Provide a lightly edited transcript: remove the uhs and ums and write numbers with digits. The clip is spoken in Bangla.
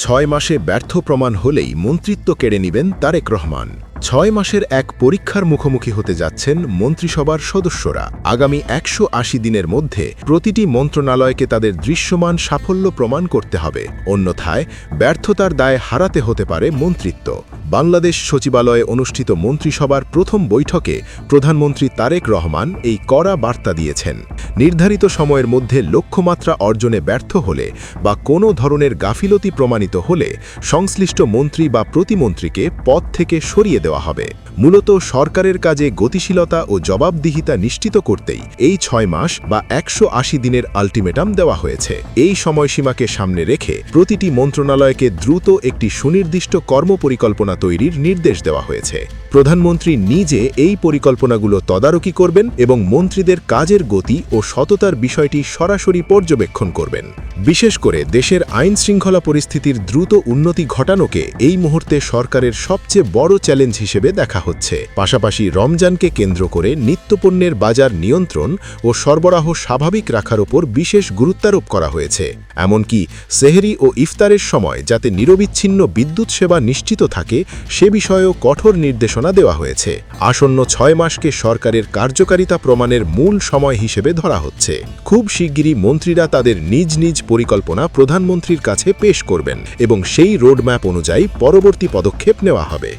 6 মাসে ব্যর্থ প্রমাণ হলেই মন্ত্রিত্ব কেড়ে নেবেন তারেক রহমান। 6 মাসের এক পরীক্ষার মুখোমুখি হতে যাচ্ছেন মন্ত্রিসভার সদস্যরা। আগামী 180 দিনের মধ্যে প্রতিটি মন্ত্রণালয়কে তাদের দৃশ্যমান সাফল্য প্রমাণ করতে হবে, অন্যথায় ব্যর্থতার দায় হারাতে হতে পারে মন্ত্রিত্ব। বাংলাদেশ সচিবালয়ে অনুষ্ঠিত মন্ত্রিসভার প্রথম বৈঠকে প্রধানমন্ত্রী তারেক রহমান এই কড়া বার্তা দিয়েছেন। নির্ধারিত সময়ের মধ্যে লক্ষ্যমাত্রা অর্জনে ব্যর্থ হলে বা কোনো ধরনের গাফিলতি প্রমাণিত হলে সংশ্লিষ্ট মন্ত্রী বা প্রতিমন্ত্রীকে পদ থেকে সরিয়ে দেওয়া হবে। মূলত সরকারের কাজে গতিশীলতা ও জবাবদিহিতা নিশ্চিত করতেই এই 6 মাস বা 180 দিনের আলটিমেটাম দেওয়া হয়েছে। এই সময়সীমাকে সামনে রেখে প্রতিটি মন্ত্রণালয়কে দ্রুত একটি সুনির্দিষ্ট কর্মপরিকল্পনা তৈরির নির্দেশ দেওয়া হয়েছে। প্রধানমন্ত্রী নিজে এই পরিকল্পনাগুলো তদারকি করবেন এবং মন্ত্রীদের কাজের গতি ও সততার বিষয়টি সরাসরি পর্যবেক্ষণ করবেন। বিশেষ করে দেশের আইনশৃঙ্খলা পরিস্থিতির দ্রুত উন্নতি ঘটানোকে এই মুহূর্তে সরকারের সবচেয়ে বড় চ্যালেঞ্জ হিসেবে দেখা হচ্ছে। পাশাপাশি রমজানকে কেন্দ্র করে নিত্যপণ্যের বাজার নিয়ন্ত্রণ ও সরবরাহ স্বাভাবিক রাখার ওপর বিশেষ গুরুত্বারোপ করা হয়েছে। এমনকি সেহরি ও ইফতারের সময় যাতে নিরবিচ্ছিন্ন বিদ্যুৎ সেবা নিশ্চিত থাকে সে বিষয়েও কঠোর নির্দেশনা দেওয়া হয়েছে। আসন্ন 6 মাসকে সরকারের কার্যকারিতা প্রমাণের মূল সময় হিসেবে ধরা হচ্ছে। খুব শিগগিরই মন্ত্রীরা তাদের নিজ নিজ পরিকল্পনা প্রধানমন্ত্রীর কাছে পেশ করবেন এবং সেই রোডম্যাপ অনুযায়ী পরবর্তী পদক্ষেপ নেওয়া হবে।